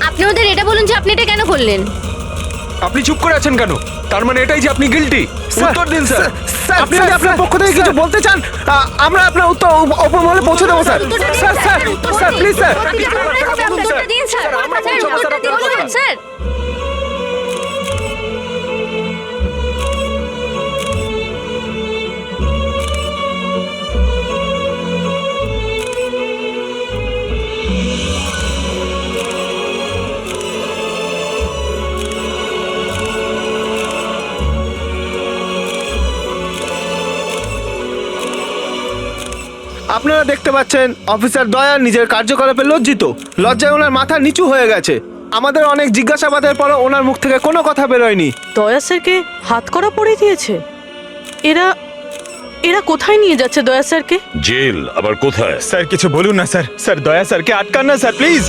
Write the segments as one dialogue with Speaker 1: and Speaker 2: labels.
Speaker 1: আপনি ওদের এটা বলুন যে আপনি এটা কেন করলেন?
Speaker 2: আপনি চুপ করে আছেন কেন? তার মানে এটাই যে আপনি গিল্টি? উত্তর দিন স্যার।
Speaker 3: আপনি যদি আপনার পক্ষ থেকে কিছু বলতে চান, আমরা আপনার উত্তর উপর মহলে পৌঁছে দেবো sir. Sir sir sir please sir.
Speaker 1: Sir
Speaker 3: আপনারা দেখতে পাচ্ছেন অফিসার দয়া নিজের কার্যকলাপে লজ্জিত। লজ্জায় ওনার মাথা নিচু হয়ে গেছে। আমাদের অনেক জিজ্ঞাসাবাদের পরও ওনার মুখ থেকে কোনো কথা বেরোয়নি।
Speaker 4: দয়া স্যারকে হাত করা পড়ে দিয়েছে। এরা এরা কোথায় নিয়ে যাচ্ছে দয়া স্যারকে?
Speaker 5: জেল আবার কোথায়?
Speaker 2: স্যার কিছু বলুন না স্যার। স্যার দয়া স্যারকে আটকান না স্যার, প্লিজ।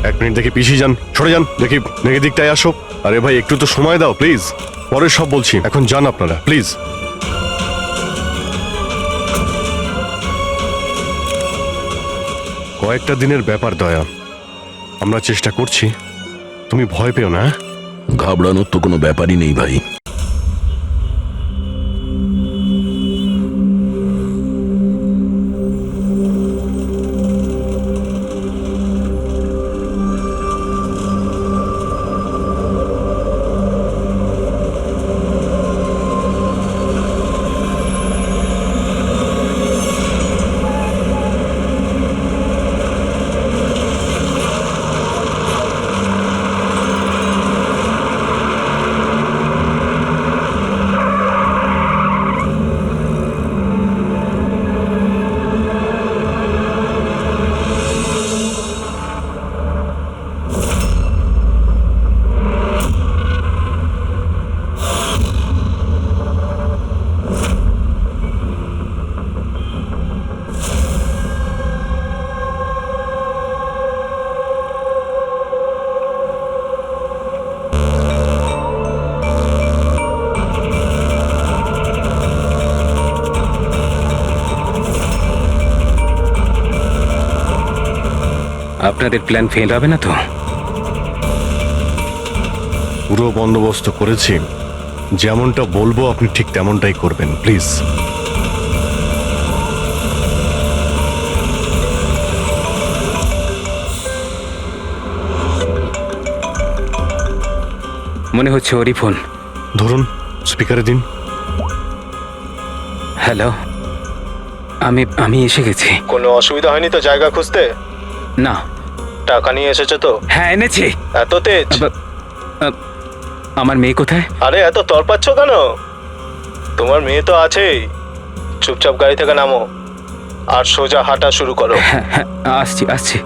Speaker 5: এক মিনিট দেখি, পিছিয়ে যান, সরে যান, দেখি দেখি দিকটায় আসো। আরে ভাই একটু তো সময় দাও প্লিজ, পরে সব বলছি, এখন যান আপনারা প্লিজ। কয়েকটা দিনের ব্যাপার দয়া, আমরা চেষ্টা করছি, তুমি ভয় পেও না।
Speaker 6: ঘাবড়ানোর তো কোনো ব্যাপারই নেই ভাই।
Speaker 7: আপনাদের প্ল্যান ফেল হবে না তো?
Speaker 5: পুরো বন্দোবস্ত করেছি, যেমনটা বলবো আপনি ঠিক তেমনটাই করবেন প্লিজ।
Speaker 7: মনে হচ্ছে ওরই ফোন।
Speaker 5: ধরুন, স্পিকারে দিন।
Speaker 7: হ্যালো, আমি এসে গেছি।
Speaker 3: কোনো অসুবিধা হয়নি তো জায়গা খুঁজতে?
Speaker 7: না।
Speaker 3: টাকা নিয়ে এসেছো তো?
Speaker 7: হ্যাঁ এনেছি।
Speaker 3: এত তেজ?
Speaker 7: আমার মেয়ে কোথায়?
Speaker 3: আরে এত তরপাচ্ছ কেন? তোমার মেয়ে তো আছেই। চুপচাপ গাড়ি থেকে নামো আর সোজা হাঁটা শুরু করো।
Speaker 7: হ্যাঁ হ্যাঁ, আসছি আসছি।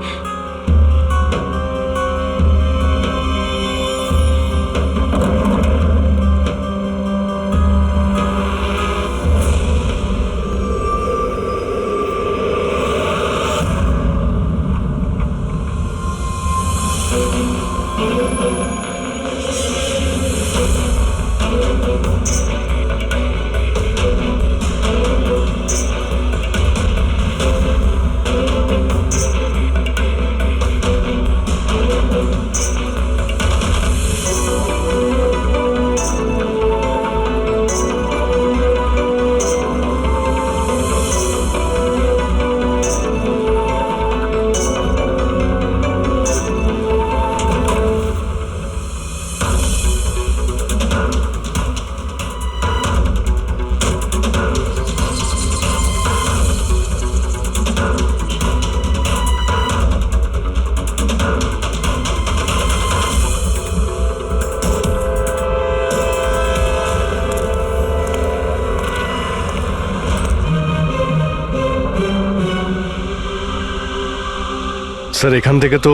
Speaker 5: স্যার এখান থেকে তো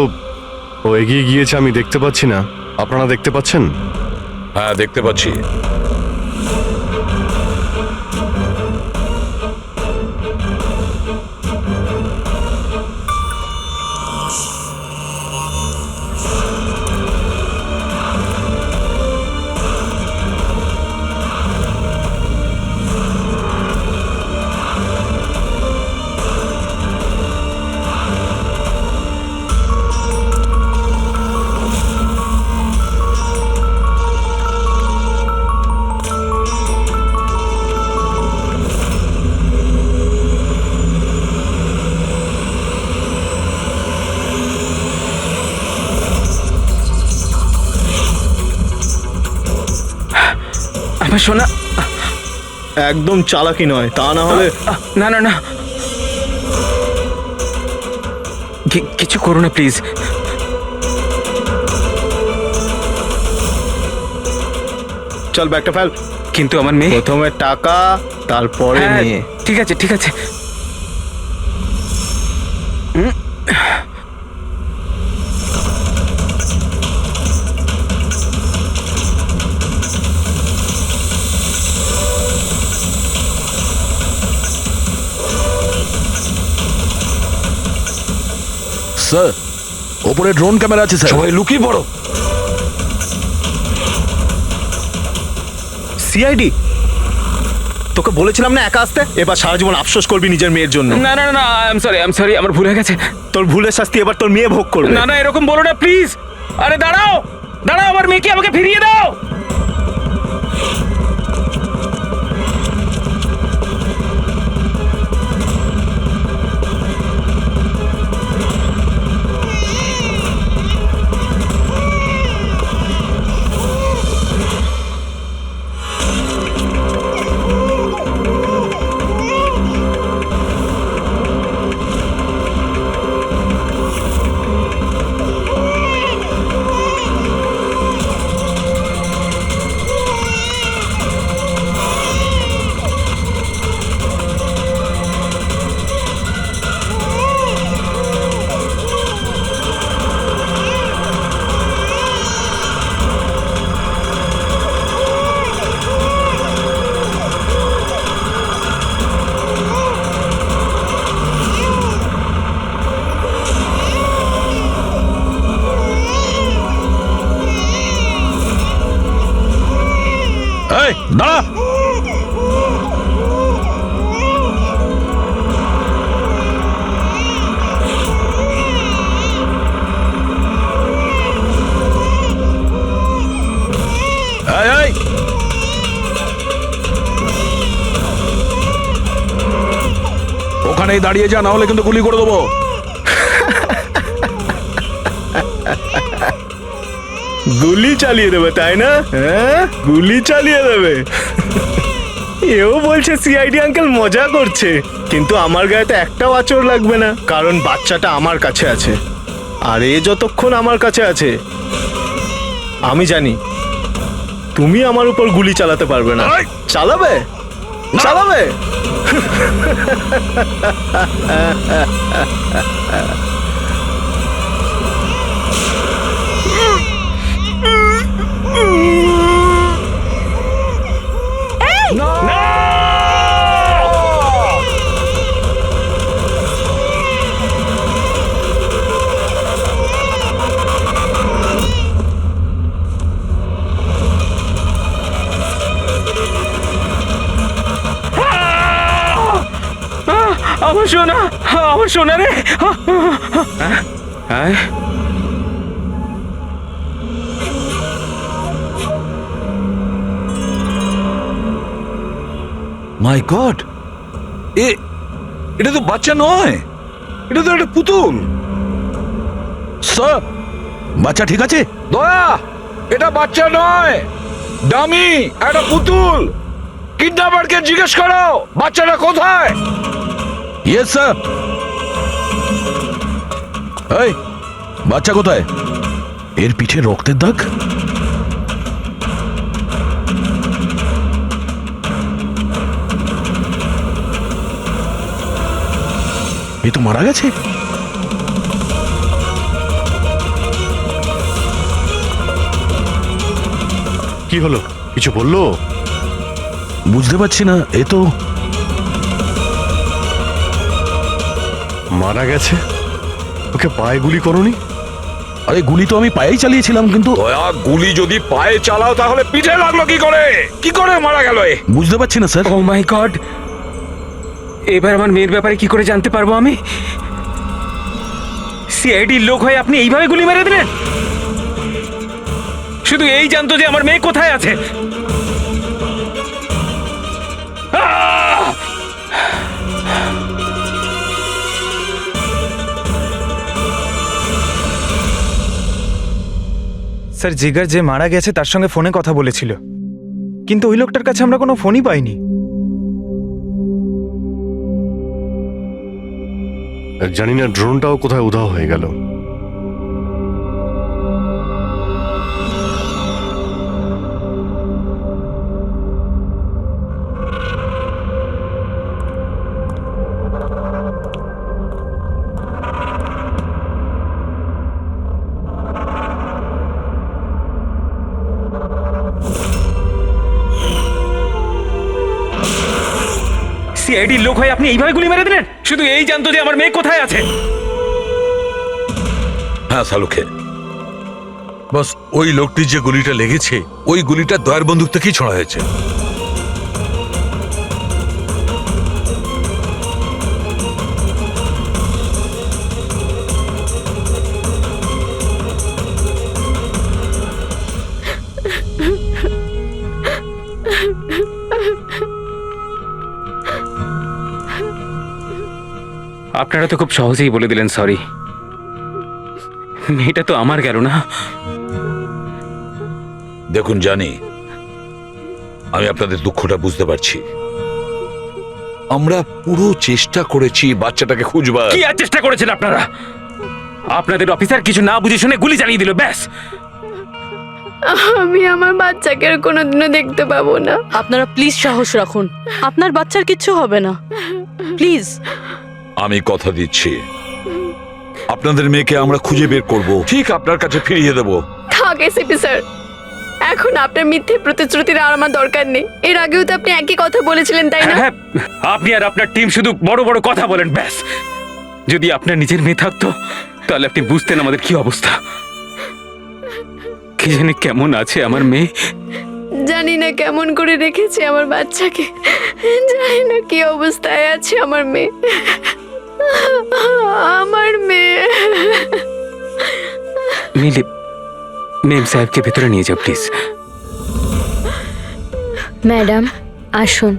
Speaker 5: ও এগিয়ে গিয়েছে, আমি দেখতে পাচ্ছি না, আপনারা দেখতে পাচ্ছেন?
Speaker 6: হ্যাঁ দেখতে পাচ্ছি।
Speaker 7: আমার সোনা।
Speaker 3: একদম চালাকি নয়, তা না হলে
Speaker 7: না না না, কিছু করো না প্লিজ।
Speaker 3: চল ব্যাগটা ফেল।
Speaker 7: কিন্তু আমার মেয়ে।
Speaker 3: প্রথমে টাকা, তারপরে
Speaker 7: হ্যাঁ,
Speaker 3: মেয়ে।
Speaker 7: ঠিক আছে ঠিক আছে।
Speaker 6: স্যার, ওপরে ড্রোন ক্যামেরা আছে স্যার।
Speaker 2: সবাই লুকিয়ে পড়ো।
Speaker 3: সিআইডি, তোকে বলেছিলাম না একা আসতে? এবার সারা জীবন আফসোস করবি নিজের মেয়ের জন্য।
Speaker 7: না না না, আই এম সরি, আমার ভুল হয়ে গেছে।
Speaker 3: তোর ভুলের শাস্তি এবার তোর মেয়ে ভোগ করবে।
Speaker 7: না না, এরকম বলো না প্লিজ। আরে দাঁড়াও দাঁড়াও, আমার মেয়েকে আমাকে ফিরিয়ে দাও।
Speaker 6: এই দাঁড়া। এই, এই। ওখানেই দাঁড়িয়ে যা, না হলে কিন্তু গুলি করে দেবো।
Speaker 3: গুলি চালিয়ে দেবে তাই না? হ্যাঁ, গুলি চালিয়ে দেবে। এও বলছে সিআইডি আঙ্কেল মজা করছে, কিন্তু আমার গায়ে তো একটাও আঁচড় লাগবে না, কারণ বাচ্চাটা আমার কাছে আছে। আর এ যতক্ষণ আমার কাছে আছে, আমি জানি তুমি আমার উপর গুলি চালাতে পারবে না।
Speaker 6: এই!
Speaker 3: চালাবে চালাবে।
Speaker 7: আমার সোনা, আমার সোনা রে। হ্যাঁ,
Speaker 2: মাই গড, এটা তো বাচ্চা নয়, এটা তো একটা পুতুল।
Speaker 6: স্যার, বাচ্চা ঠিক আছে?
Speaker 2: দয়া, এটা বাচ্চা নয়, ডামি, একটা পুতুল। কিডন্যাপারকে জিজ্ঞেস করো বাচ্চাটা কোথায়।
Speaker 6: Yes sir. এই, বাচ্চা কোথায়? এর পিঠে রক্তের দাগ। এ তো মারা গেছে।
Speaker 5: কি হলো, কিছু বললো?
Speaker 6: বুঝতে পারছি না, এ তো
Speaker 5: মারা গেছে। ওকে পায়ে গুলি করনি?
Speaker 6: আরে গুলি তো আমি পায়েই চালিয়েছিলাম, কিন্তু
Speaker 2: দয়া, গুলি যদি পায়ে চালাও তাহলে পিঠে লাগলো কি করে? কি করে মারা গেল এ?
Speaker 6: বুঝতে পারছি না স্যার।
Speaker 7: ও মাই গড, এবার আমার মেয়ের ব্যাপারে কি করে জানতে পারবো আমি? সিআইডির লোক হয়ে আপনি এইভাবে গুলি মেরে দিলেন? শুধু এই জানতো যে আমার মেয়ে কোথায় আছে।
Speaker 8: স্যার, জিগার যে মারা গেছে তার সঙ্গে ফোনে কথা বলেছিল। কিন্তু ওই লোকটার কাছে আমরা কোনো ফোনই পাইনি।
Speaker 5: জানি না ড্রোনটাও কোথায় উধাও হয়ে গেল।
Speaker 7: সিআইডির লোক হয়ে আপনি এইভাবে গুলি মেরে দিলেন? শুধু এই জানতো যে আমার মেয়ে কোথায় আছে।
Speaker 6: হ্যাঁ সালুকে, বস ওই লোকটির যে গুলিটা লেগেছে ওই গুলিটা দয়ার বন্দুক থেকেই ছোড়া হয়েছে।
Speaker 7: আপনারা তো খুব সহজেই বলে দিলেন সরি। মেয়েটা তো আমার গেল না।
Speaker 2: দেখুন জানি, আমি আপনাদের দুঃখটা বুঝতে পারছি। আমরা পুরো চেষ্টা করেছি বাচ্চাটাকে খুঁজবার।
Speaker 7: কি আর চেষ্টা করেছেন আপনারা? আপনাদের অফিসার কিছু না বুঝে শুনে গুলি চালিয়ে দিল, ব্যাস।
Speaker 1: আমি আমার বাচ্চাকে আর কোনোদিনও দেখতে পাবো না।
Speaker 4: আপনারা প্লিজ সাহস রাখুন, আপনার বাচ্চার কিচ্ছু হবে না, প্লিজ।
Speaker 2: আমি কথা দিচ্ছি, আপনাদের মেয়েকে আমরা খুঁজে বের করব, ঠিক আপনার কাছে ফিরিয়ে দেব।
Speaker 1: থাক এসিপি স্যার, এখন আপনার মিথ্যে প্রতিশ্রুতির আর আমার দরকার নেই। এর আগেও তো আপনি একই কথা বলেছিলেন, তাই না?
Speaker 7: হ্যাঁ, আপনি আর আপনার টিম শুধু বড় বড় কথা বলেন, ব্যাস। যদি আপনার নিজের মেয়ে থাকতো তাহলে আপনি বুঝতেন আমাদের কি অবস্থা। কি জানি কেমন আছে আমার মেয়ে।
Speaker 1: জানি না কেমন করে রেখেছে আমার বাচ্চাকে, জানি না কি অবস্থায় আছে আমার মেয়ে। আমার মেয়ে।
Speaker 7: মিলি, মেম সাহেবকে ভেতরে নিয়ে যাও প্লিজ।
Speaker 1: ম্যাডাম আসুন।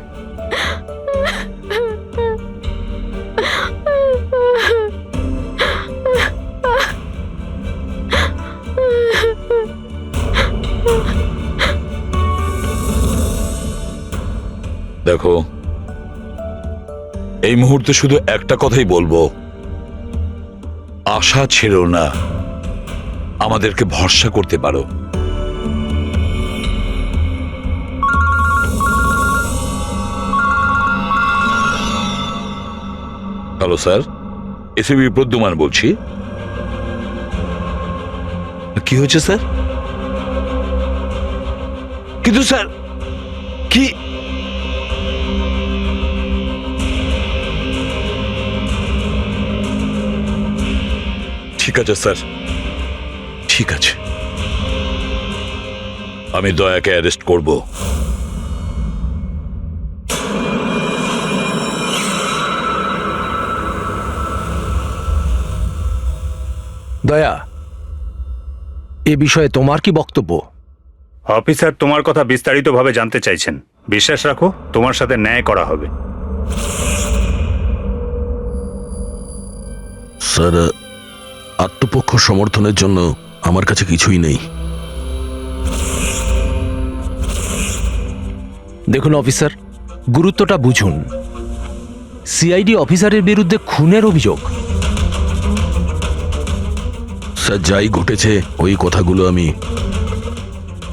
Speaker 2: দেখো, এই মুহূর্তে শুধু একটা কথাই বলবো, আশা ছেড়ো না, আমাদেরকে ভরসা করতে পারো। হ্যালো স্যার, এসিবি প্রদ্যুমান বলছি। কি হয়েছে স্যার? কিন্তু স্যার কি ঠিক আছে স্যার, ঠিক আছে, আমি দয়াকে অ্যারেস্ট করব।
Speaker 6: দয়া, এ বিষয়ে তোমার কি বক্তব্য?
Speaker 3: অফিসার তোমার কথা বিস্তারিতভাবে জানতে চাইছেন। বিশ্বাস রাখো, তোমার সাথে ন্যায় করা হবে।
Speaker 6: স্যার, আত্মপক্ষ সমর্থনের জন্য আমার কাছে কিছুই নেই।
Speaker 9: দেখুন অফিসার, গুরুত্বটা বুঝুন। সিআইডি অফিসারের বিরুদ্ধে খুনের অভিযোগ।
Speaker 6: স্যার, যাই ঘটেছে ওই কথাগুলো আমি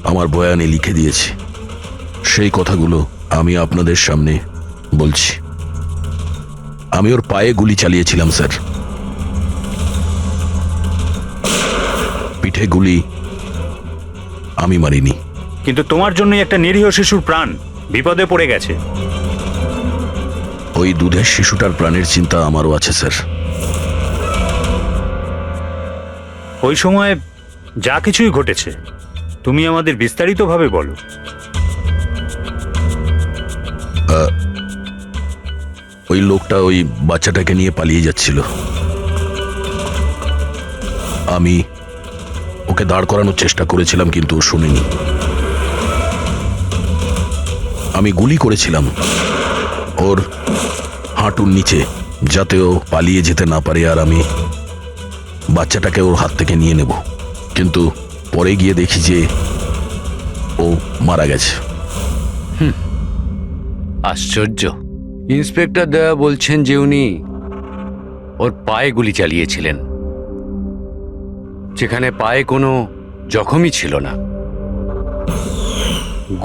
Speaker 6: আমার বয়ানে লিখে দিয়েছি। সেই কথাগুলো আমি আপনাদের সামনে বলছি। আমি ওর পায়ে গুলি চালিয়েছিলাম স্যার, পিঠে গুলি আমি মারিনি।
Speaker 3: কিন্তু তোমার জন্যই একটা নিরীহ শিশুর প্রাণ বিপদে পড়ে গেছে।
Speaker 6: ওই দুধের শিশুটার প্রাণের চিন্তা আমারও আছে স্যার।
Speaker 3: ওই সময় যা কিছুই ঘটেছে তুমি আমাদের বিস্তারিতভাবে বলো।
Speaker 6: ওই লোকটা ওই বাচ্চাটাকে নিয়ে পালিয়ে যাচ্ছিল। আমি ওকে দাঁড় করানোর চেষ্টা করেছিলাম কিন্তু ও শুনেনি। আমি গুলি করেছিলাম ওর হাঁটুর নিচে যাতে ও পালিয়ে যেতে না পারে, আর আমি বাচ্চাটাকে ওর হাত থেকে নিয়ে নেব। কিন্তু পরে গিয়ে দেখি যে ও মারা গেছে।
Speaker 10: আশ্চর্য। ইন্সপেক্টর দয়া বলছেন যে উনি ওর পায়ে গুলি চালিয়েছিলেন, যেখানে পায়ে কোনো জখমই ছিল না।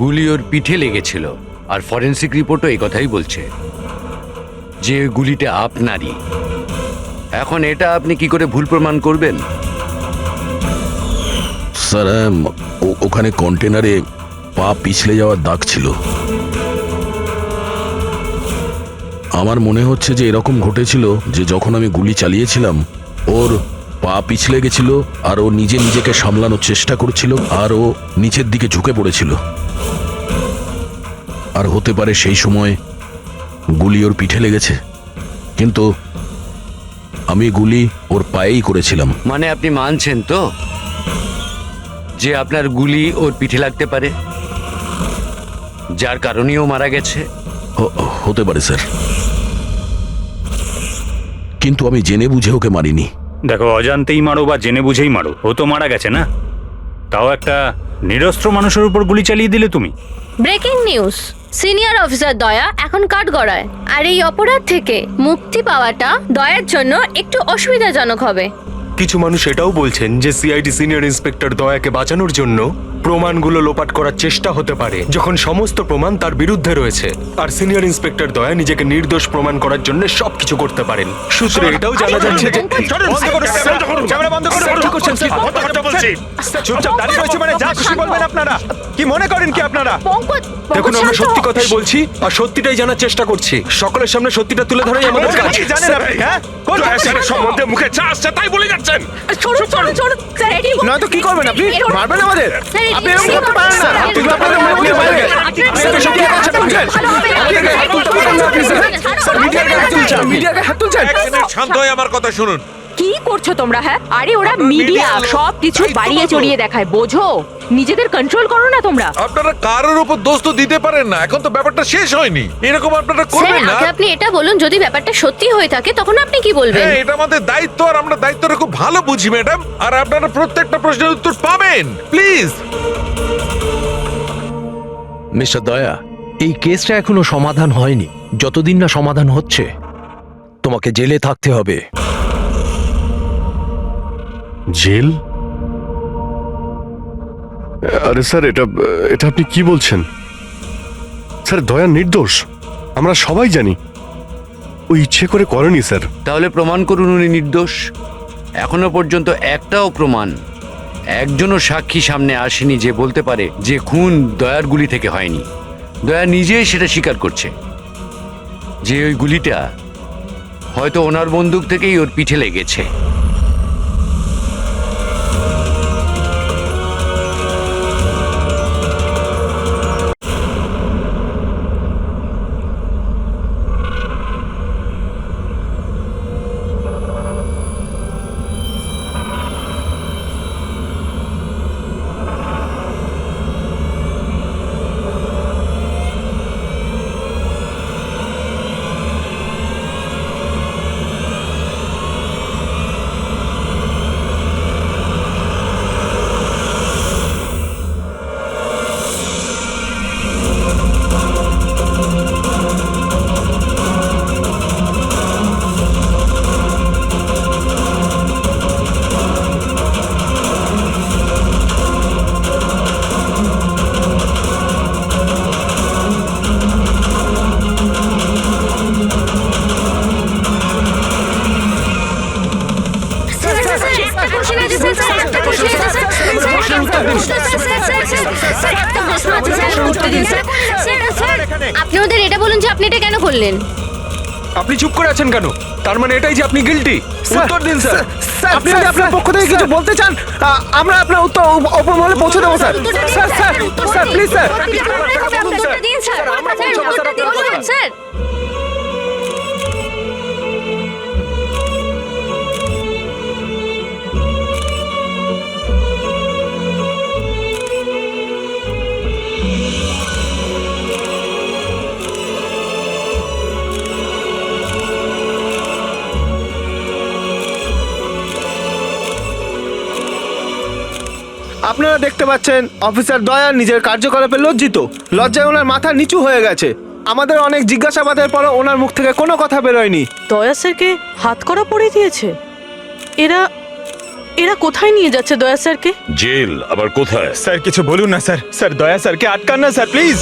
Speaker 10: গুলি ওর পিঠে লেগেছিল, আর ফরেন্সিক রিপোর্টও এই কথাই বলছে যে ওই গুলিটা আপনারই। এখন এটা আপনি কি করে ভুল প্রমাণ করবেন?
Speaker 6: স্যার ওখানে কন্টেনারে পা পিছলে যাওয়ার দাগ ছিল। আমার মনে হচ্ছে যে এরকম ঘটেছিল যে যখন আমি গুলি চালিয়েছিলাম ওর পা পিছলে গেছিল, আর ও নিজেকে সামলানোর চেষ্টা করছিল, আর ও নিচের দিকে ঝুঁকে পড়েছিল। আর হতে পারে সেই সময় গুলি ওর পিঠে লেগেছে, কিন্তু আমি গুলি ওর পায়েই করেছিলাম।
Speaker 10: মানে আপনি মানছেন তো যে আপনার গুলি ওর পিঠে লাগতে পারে, যার কারণেও মারা গেছে?
Speaker 6: হতে পারে স্যার, কিন্তু আমি জেনে বুঝে ওকে মারিনি।
Speaker 7: দেখো, অজান্তেই মারো বা জেনে বুঝেই মারো, ও তো মারা গেছে না? তাও একটা নিরস্ত্র মানুষের উপর গুলি চালিয়ে দিলে তুমি।
Speaker 1: ব্রেকিং নিউজ, সিনিয়র অফিসার দয়া এখন কাঠগড়ায়, আর এই অপরাধ থেকে মুক্তি পাওয়াটা দয়ার জন্য একটু অসুবিধাজনক হবে।
Speaker 3: কিছু মানুষ এটাও বলছেন যে সিআইডি সিনিয়র ইন্সপেক্টর দয়াকে বাঁচানোর জন্য প্রমাণগুলো লোপাট করার চেষ্টা হতে পারে, যখন সমস্ত প্রমাণ তার বিরুদ্ধে রয়েছে। আর সিনিয়র ইন্সপেক্টর দয়া নিজেকে নির্দোষ প্রমাণ করার জন্য সবকিছু করতে পারেন। সূত্রে এটাও জানা যাচ্ছে যে চুপচাপ দাঁড়িয়ে রয়েছে, মানে যা খুশি বলবেন আপনারা। কি মনে করেন কি আপনারা? দেখুন, আমরা সত্যি কথাই বলছি আর সত্যিটাই জানার চেষ্টা করছি। সকলের সামনে সত্যিটা তুলে ধরাই আমাদের কাজ। জানেন আপনি, হ্যাঁ, কোন সম্বন্ধে মুখে চা আসছে তাই বলে যাচ্ছেন। নয়তো কি করবেন আপনি? মারবেন আমাদের? আপনি এরকম করতে পারেন না। আপনি আপনাদের মুখ দিয়ে বাইরে
Speaker 2: শান্ত হয়ে আমার কথা শুনুন।
Speaker 4: কি করছো তোমরা? হ্যাঁ, আরে ওরা মিডিয়া, সব কিছু বাড়িয়ে চড়িয়ে দেখায়, বোঝো? নিজেদের কন্ট্রোল করো না তোমরা।
Speaker 2: আপনারা কারোর উপর দোষ তো দিতে পারেন না, এখন তো ব্যাপারটা শেষ হয়নি। এরকম আপনারা করবেন না।
Speaker 1: আপনি এটা বলুন, যদি ব্যাপারটা সত্যি হয়ে থাকে তখন আপনি কি বলবেন?
Speaker 2: হ্যাঁ, এটা আমাদের দায়িত্ব, আর আমরা দায়িত্বটা খুব ভালো বুঝি ম্যাডাম। আর আপনারা প্রত্যেকটা প্রশ্নের উত্তর পাবেন, প্লিজ।
Speaker 9: মিস্টার দয়া, এই কেসটা এখনো সমাধান হয়নি। যতদিন না সমাধান হচ্ছে তোমাকে জেলে থাকতে হবে।
Speaker 5: জেল? আরে স্যার, এটা এটা আপনি কি বলছেন? স্যার, দয়া নির্দোষ, আমরা সবাই জানি। ও ইচ্ছে করে করেনি স্যার।
Speaker 10: তাহলে প্রমাণ করুন উনি নির্দোষ। এখনো পর্যন্ত একটাও প্রমাণ, একজনও সাক্ষী সামনে আসেনি যে বলতে পারে যে খুন দয়ার গুলি থেকে হয়নি। দয়া নিজেই সেটা স্বীকার করছে যে ওই গুলিটা হয়তো ওনার বন্দুক থেকেই ওর পিঠে লেগেছে।
Speaker 1: আপনি ওদের এটা বলুন যে আপনি এটা কেন করলেন।
Speaker 3: আপনি চুপ করে আছেন কেন? তার মানে এটাই যে আপনি গিল্টি? উত্তর দিন স্যার। আপনি যদি আপনার পক্ষ থেকে কিছু বলতে চান, আমরা আপনার উত্তর ওপর মহলে পৌঁছে দেবো sir. Sir sir sir please sir.
Speaker 1: Sir,
Speaker 3: আপনারা দেখতে পাচ্ছেন অফিসার দয়া নিজের কার্যকলাপে লজ্জিত, লজ্জায় ওনার মাথা নিচু হয়ে গেছে। আমাদের অনেক জিজ্ঞাসাবাদের পরে ওনার মুখ থেকে কোনো কথা বেরোয়নি।
Speaker 11: দয়া স্যারকে হাত করা পরিয়ে দিয়েছে। এরা এরা কোথায় নিয়ে যাচ্ছে দয়া স্যারকে?
Speaker 6: জেল আবার কোথায়?
Speaker 8: স্যার কিছু বলুন না স্যার, স্যার দয়া স্যারকে আটকান না স্যার প্লিজ।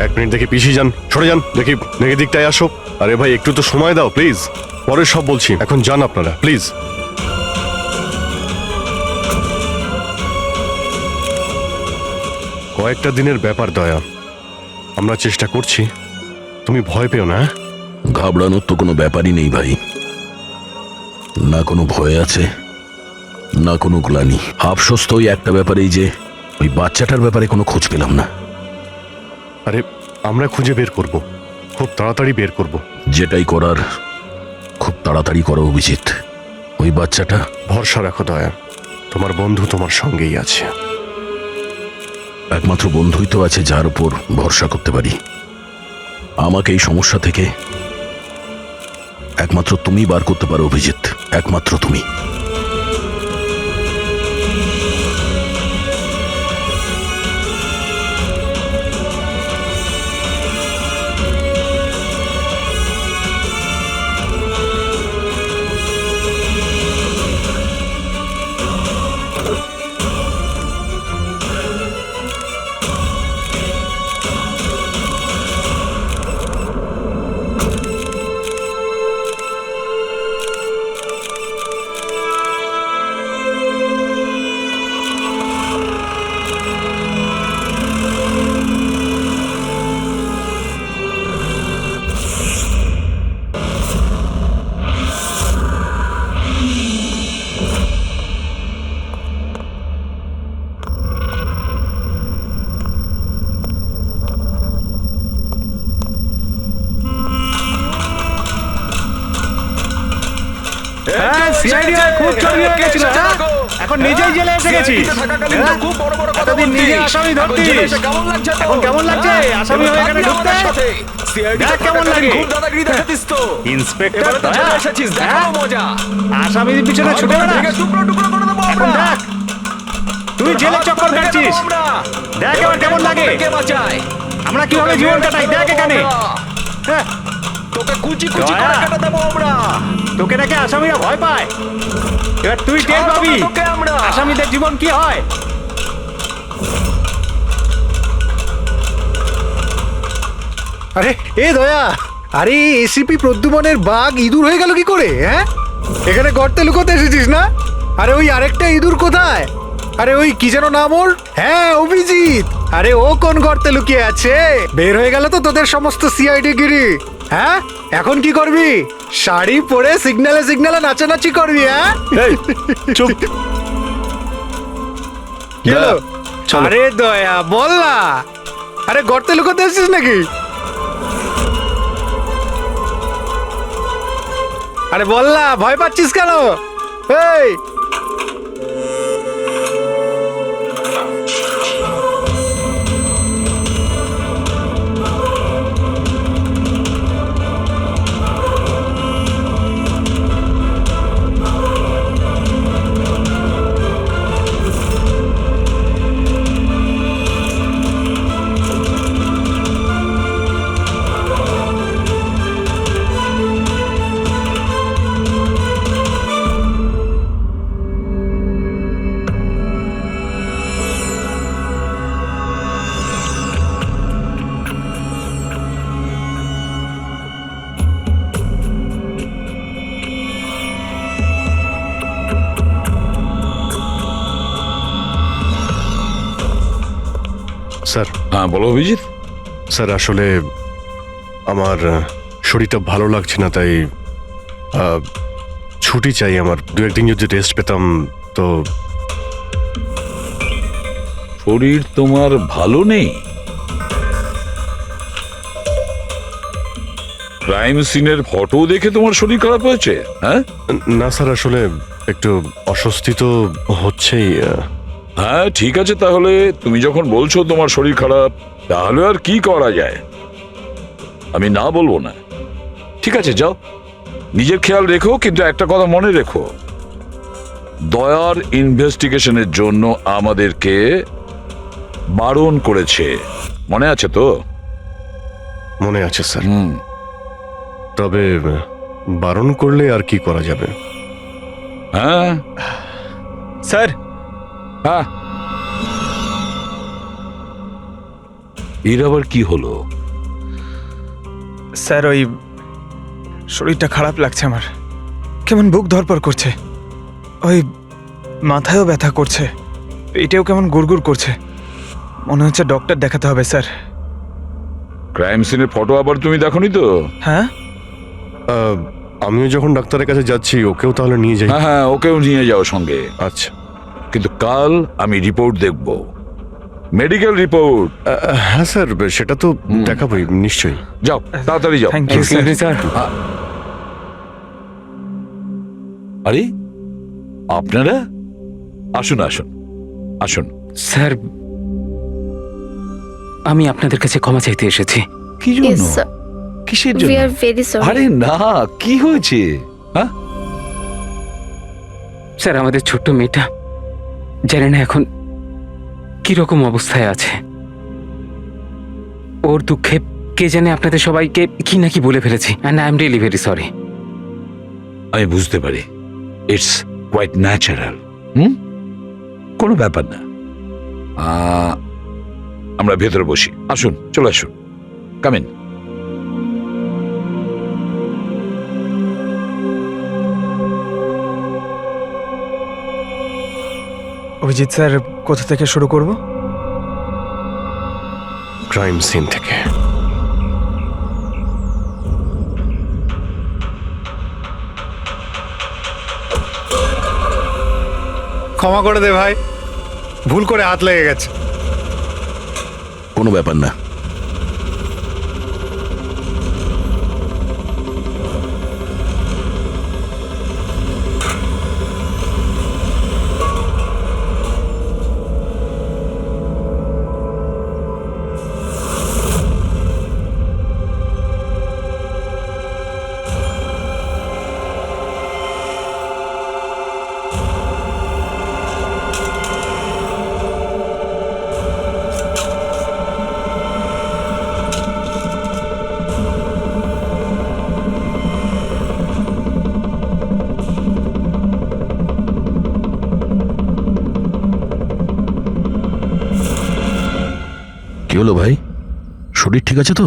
Speaker 5: এক মিনিট দেখি পিছিয়ে যান, সরে যান, দেখি দেখি দিকটায় আসো। আরে ভাই একটু তো সময় দাও প্লিজ, পরে সব বলছি, এখন যান আপনারা প্লিজ। কয়েকটা দিনের ব্যাপার দয়া, আমরা চেষ্টা করছি, তুমি ভয় পেও না।
Speaker 6: ঘাবড়ানোর তো কোনো ব্যাপারই নেই ভাই, না কোনো ভয় আছে না কোনো গ্লানি। আফসোস তো ওই একটা ব্যাপারেই যে ওই বাচ্চাটার ব্যাপারে কোনো খোঁজ পেলাম না।
Speaker 5: আরে আমরা খুঁজে বের করব, খুব তাড়াতাড়ি বের করব।
Speaker 6: যেটাই করার খুব তাড়াতাড়ি করো অভিজিৎ। ওই বাচ্চাটা
Speaker 5: ভরসা রাখো দয়া, তোমার বন্ধু তোমার সঙ্গেই আছে।
Speaker 6: একমাত্র বন্ধুই তো আছে যার উপর ভরসা করতে পারি। আমাকে এই সমস্যা থেকে একমাত্র তুমি বার করতে পারো অভিজিৎ, একমাত্র তুমি।
Speaker 3: এখন নিজেই জেলে এসে গেছি, এতদিন নিজে আসামি ধরতিস, এখন কেমন লাগছে আসামি হয়ে এখানে ঢুকতে? দেখ কেমন লাগে। ইন্সপেক্টর দয়া, আসামির পিছনে ছুটে বেড়াস, এখন দেখ তুই জেলে চক্কর কাটছিস, দেখ এবার কেমন লাগে। আমরা কিভাবে জীবন কাটাই দেখ এখানে। তোকে দেখে আসামিরা ভয় পায়, এবার তুই টের পাবি আসামিদের জীবন কি হয়।
Speaker 12: আরে এ দয়া, আরে এসিপি প্রদ্যুমনের বাঘ ইঁদুর হয়ে গেল কি করে? হ্যাঁ, এখানে গর্তে লুকোতে এসেছিস না? আরে ওই আরেকটা ইঁদুর কোথায়? আরে ওই কি যেন নাম ওর? হ্যাঁ অভিজিৎ। আরে ও কোন গর্তে লুকিয়ে আছে? বের হয়ে গেল তো তোদের সমস্ত সিআইডি গিরি। হ্যাঁ, এখন কি করবি? শাড়ি পরে সিগন্যালে সিগন্যালে নাচানাচি করবি? হ্যাঁ
Speaker 3: চুপ।
Speaker 12: কি হলো? আরে দয়া বল না, আরে গর্তে লুকোতে এসেছিস নাকি? আরে বল না, ভয় পাচ্ছিস কেন? এই
Speaker 5: স্যার।
Speaker 2: হ্যাঁ বলো অভিজিৎ।
Speaker 5: স্যার আসলে আমার শরীরটা ভালো লাগছে না, তাই ছুটি চাই আমার। দু একদিন যদি রেস্ট পেতাম তো।
Speaker 2: শরীর তোমার ভালো নেই? ক্রাইম সিনের ফটো দেখে তোমার শরীর খারাপ হয়েছে? হ্যাঁ
Speaker 5: না স্যার, আসলে একটু অস্বস্তি তো হচ্ছেই।
Speaker 2: হ্যাঁ ঠিক আছে, তাহলে তুমি যখন বলছো তোমার শরীর খারাপ, তাহলে আর কি করা যায়? আমি না বলবো না। ঠিক আছে, যাও, নিজের খেয়াল রেখো, কিন্তু একটা কথা মনে রেখো, দয়ার ইনভেস্টিগেশনের জন্য আমাদেরকে বারণ করেছে, মনে আছে তো?
Speaker 5: মনে আছে স্যার। তবে বারণ করলে আর কি করা যাবে?
Speaker 2: হ্যাঁ
Speaker 8: স্যার,
Speaker 2: হ্যাঁ, এর আবার কি হলো?
Speaker 8: স্যার ওই শরীরটা খারাপ লাগছে আমার, কেমন বুক ধরপড় করছে, ওই মাথায়ও ব্যথা করছে, পেটেও কেমন গুড়গুড় করছে, মনে হচ্ছে ডক্টর দেখাতে হবে স্যার।
Speaker 2: ক্রাইম সিনের ফটো আবার তুমি দেখোনি তো?
Speaker 8: হ্যাঁ,
Speaker 5: আমিও যখন ডাক্তারের কাছে যাচ্ছি ওকেও তাহলে নিয়ে যাই।
Speaker 2: হ্যাঁ হ্যাঁ, ওকেও নিয়ে যাও সঙ্গে।
Speaker 5: আচ্ছা,
Speaker 2: কিন্তু কাল আমি রিপোর্ট দেখব, মেডিকেল রিপোর্ট।
Speaker 5: হ্যাঁ স্যার, সেটা তো দেখাবোই নিশ্চয়ই।
Speaker 2: যাও, তাড়াতাড়ি যাও।
Speaker 8: Thank you sir.
Speaker 7: স্যার,
Speaker 2: আরে আপনারা আসুন আসুন আসুন।
Speaker 7: স্যার, আমি আপনাদের কাছে ক্ষমা চাইতে এসেছি।
Speaker 2: কি জন্য? কিসের জন্য? আরে না, কি হয়েছে? হ্যাঁ,
Speaker 7: স্যার, আমাদের ছোট্ট মেয়েটা জানি না এখন কি রকম অবস্থায় আছে। ওর দুঃখে কে জানে আপনাদের সবাইকে কি নাকি বলে ফেলেছি, and I am really very sorry.
Speaker 2: আমি বুঝতে পারি, ইটস কোয়াইট ন্যাচারাল। কোনো ব্যাপার না। আমরা ভেতরে বসি, আসুন, চলে আসুন, কাম ইন।
Speaker 8: অভিজিৎ স্যার, কোথা থেকে শুরু করব?
Speaker 5: ক্রাইম সিন থেকে।
Speaker 12: ক্ষমা করে দে ভাই, ভুল করে হাত লেগে গেছে।
Speaker 6: কোনো ব্যাপার না। কি হলো ভাই, শরীর ঠিক আছে তো?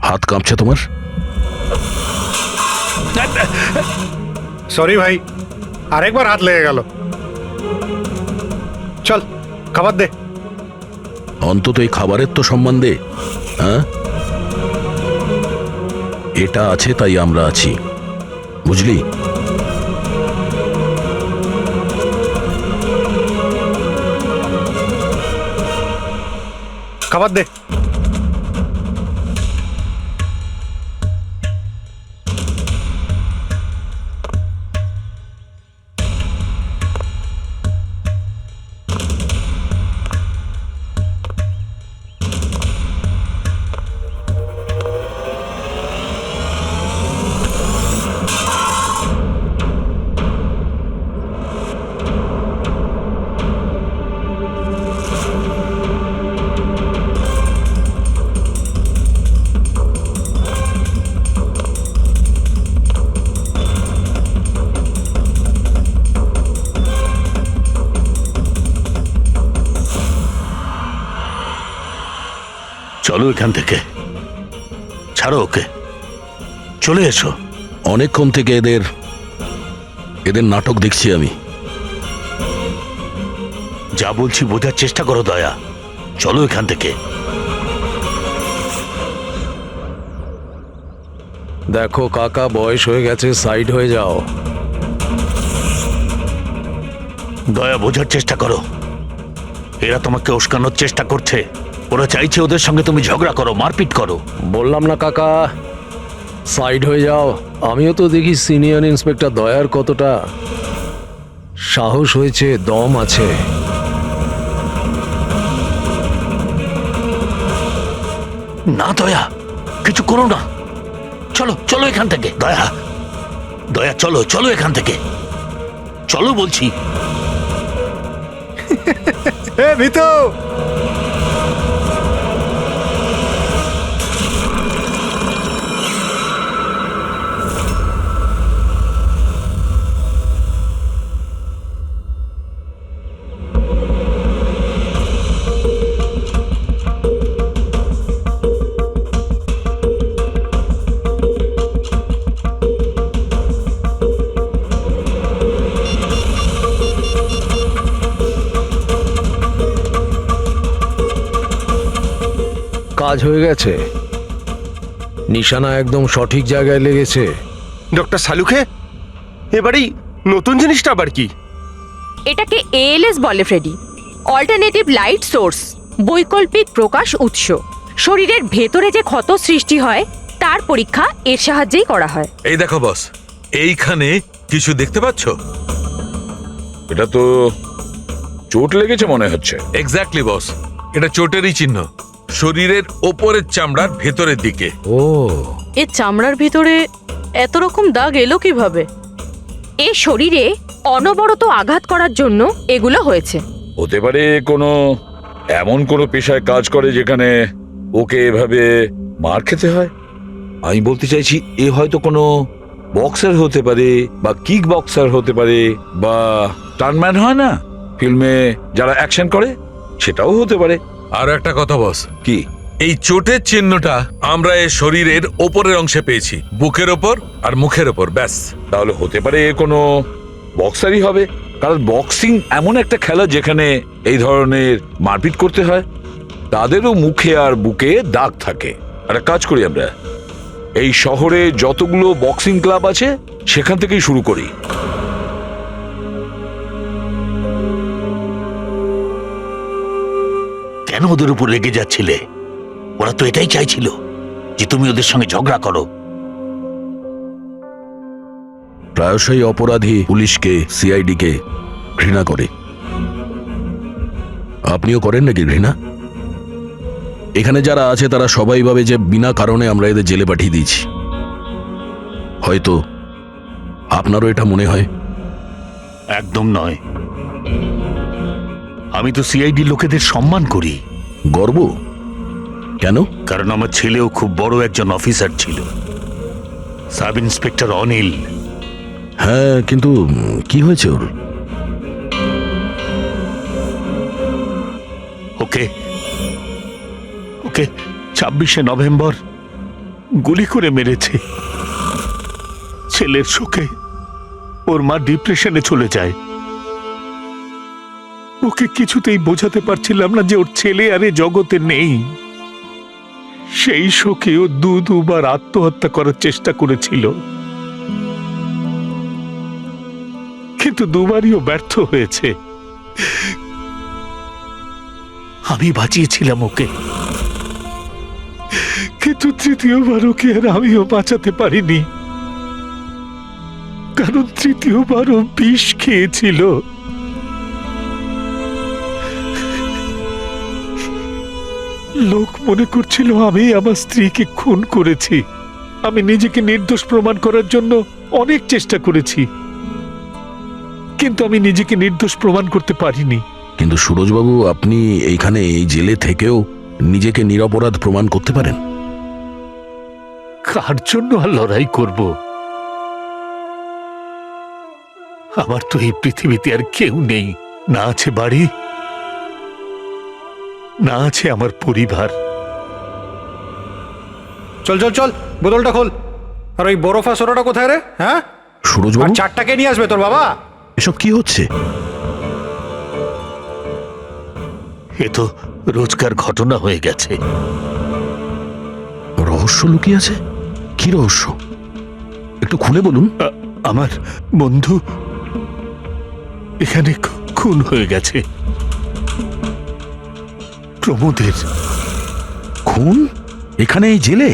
Speaker 6: হাত কাঁপছে তোমার?
Speaker 12: সরি ভাই, আরেকবার হাত লেগে গেল। চল খাবার দে।
Speaker 6: অন্তত এই খাবারের তো সম্মান দে। হ্যাঁ, এটা আছে তাই আমরা আছি, বুঝলি?
Speaker 12: খাবার দে।
Speaker 6: চলো এখান থেকে, ছাড়ো ওকে, চলে এসো। অনেকক্ষণ থেকে এদের নাটক দেখছি আমি। যা বলছি বোঝার চেষ্টা করো দয়া, চলো এখান থেকে।
Speaker 9: দেখো কাকা, বয়স হয়ে গেছে, সাইড হয়ে যাও।
Speaker 6: দয়া, বোঝার চেষ্টা করো, এরা তোমাকে উস্কানোর চেষ্টা করছে। ওরা চাইছে ওদের সঙ্গে তুমি ঝগড়া করো, মারপিট করো।
Speaker 9: বললাম না কাকা, সাইড হয়ে যাও। আমিও তো দেখি সিনিয়র ইন্সপেক্টর দয়ার কতটা সাহস হয়েছে, দম আছে।
Speaker 6: না দয়া, কিছু করো না। চলো চলো এখান থেকে। দয়া, দয়া চলো চলো এখান থেকে, চলো বলছি।
Speaker 12: এ ভিতু,
Speaker 9: কাজ হয়ে গেছে, নিশানা একদম সঠিক জায়গায় লেগেছে।
Speaker 5: ডক্টর সালুখে, এবারেই নতুন জিনিসটা আবার কি?
Speaker 4: এটাকে এএলএস বলে ফ্রেডি, অল্টারনেটিভ লাইট সোর্স, বৈকল্পিক প্রকাশ উৎস। শরীরের ভেতরে যে ক্ষত সৃষ্টি হয় তার পরীক্ষা এর সাহায্যেই করা হয়।
Speaker 13: এই দেখো বস, এইখানে কিছু দেখতে পাচ্ছ?
Speaker 2: এটা তো চোট লেগেছে মনে হচ্ছে।
Speaker 13: এক্স্যাক্টলি বস, এটা চোটেরই চিহ্ন, শরীরের ওপরের চামড়ার ভেতরের দিকে।
Speaker 9: ও,
Speaker 11: এর চামড়ার ভিতরে এত রকম দাগ এলো কিভাবে?
Speaker 4: এ শরীরে অনবরত আঘাত করার জন্য এগুলো হয়েছে।
Speaker 2: হতে পারে কোনো এমন কোনো পেশায় কাজ করে যেখানে ওকে এভাবে মার খেতে হয়। আমি বলতে চাইছি এ হয়তো কোনো বক্সার হতে পারে, বা কিক বক্সার হতে পারে, বা টার্নম্যান হয় না ফিল্মে যারা অ্যাকশন করে, সেটাও হতে পারে।
Speaker 13: আর একটা কথা বস,
Speaker 2: কি?
Speaker 13: এই চোটের চিহ্নটা আমরা এর শরীরের ওপরের অংশে পেয়েছি, বুকের ওপর আর মুখের ওপর, ব্যাস।
Speaker 2: তাহলে হতে পারে এ কোনো বক্সারই হবে, কারণ বক্সিং এমন একটা খেলা যেখানে এই ধরনের মারপিট করতে হয়। তাদেরও মুখে আর বুকে দাগ থাকে। একটা কাজ করি, আমরা এই শহরে যতগুলো বক্সিং ক্লাব আছে সেখান থেকেই শুরু করি।
Speaker 6: কেন ওদের উপর রেগে যাচ্ছিলে? ওরা তো এটাই চাইছিল যে তুমি ওদের সঙ্গে ঝগড়া করো। প্রায়শই অপরাধী পুলিশকে, সিআইডিকে ঘৃণা করে। আপনিও করেন নাকি ঘৃণা? এখানে যারা আছে তারা সবাই ভাবে যে বিনা কারণে আমরা এদের জেলে পাঠিয়ে দিয়েছি। হয়তো আপনারও এটা মনে হয়।
Speaker 14: একদম নয়, আমি তো সিআইডি লোকেদের সম্মান করি।
Speaker 6: গর্ব কেন?
Speaker 14: কারণ আমার ছেলেও খুব বড় একজন অফিসার ছিল, সাব ইন্সপেক্টর অনিল।
Speaker 6: হ্যাঁ, কিন্তু কি হয়েছে ওর?
Speaker 14: ওকে ওকে 26শে নভেম্বর গুলি করে মেরেছে। ছেলের শোকে ওর মা ডিপ্রেশনে চলে যায়। ওকে কিছুতেই বোঝাতে পারছিলাম না যে ওর ছেলে আর এ জগতে নেই। সেই শোকে ও দুবার আত্মহত্যা করার চেষ্টা করেছিল, কিন্তু দুবারই ও ব্যর্থ হয়েছে। আমি বাঁচিয়েছিলাম ওকে, কিন্তু তৃতীয়বার ওকে আর আমিও বাঁচাতে পারিনি, কারণ তৃতীয়বার ও বিষ খেয়েছিল। লোক মনে করছিল আমি আমার স্ত্রীকে খুন করেছি। আমি নিজেকে নির্দোষ প্রমাণ করার জন্য অনেক চেষ্টা করেছি, কিন্তু আমি নিজেকে নির্দোষ প্রমাণ করতে পারিনি।
Speaker 6: কিন্তু সুরজবাবু, আপনি এইখানে এই জেলে থেকেও নিজেকে নিরপরাধ প্রমাণ করতে পারেন।
Speaker 14: কার জন্য আর লড়াই করব? আমার তো এই পৃথিবীতে আর কেউ নেই, না আছে বাড়ি, না আছে আমার পরিবার।
Speaker 12: চল চল চল, বোতলটা খোল। আর ওই বরফা সোডাটা কোথায় রে? হ্যাঁ, আর
Speaker 6: সুরজবাবু,
Speaker 12: চারটাকে নিয়ে আসবে তোর বাবা।
Speaker 6: এসব কি হচ্ছে?
Speaker 14: এ তো রোজকার ঘটনা হয়ে গেছে।
Speaker 6: রহস্য লুকিয়ে আছে? কি রহস্য? একটু খুলে বলুন।
Speaker 14: আমার বন্ধু এখানে খুন হয়ে গেছে। প্রমোদের
Speaker 6: খুন? এখানে এই জেলে?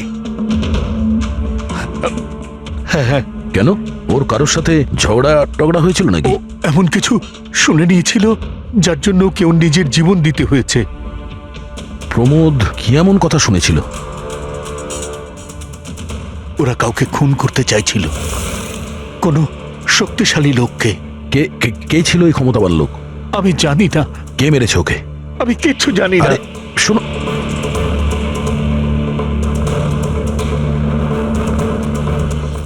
Speaker 14: হ্যাঁ।
Speaker 6: কেন? ওর কারোর সাথে ঝগড়া টগড়া হয়েছিল নাকি?
Speaker 14: এমন কিছু শুনে নিয়েছিল যার জন্য কেউ নিজের জীবন দিতে হয়েছে।
Speaker 6: প্রমোদ কি এমন কথা শুনেছিল?
Speaker 14: ওরা কাউকে খুন করতে চাইছিল, কোনো শক্তিশালী লোককে।
Speaker 6: কে কে ছিল ওই ক্ষমতাবান লোক?
Speaker 14: আমি জানি না,
Speaker 6: কে মেরেছে ওকে?
Speaker 14: আমি কিচ্ছু জানি না।
Speaker 6: আরে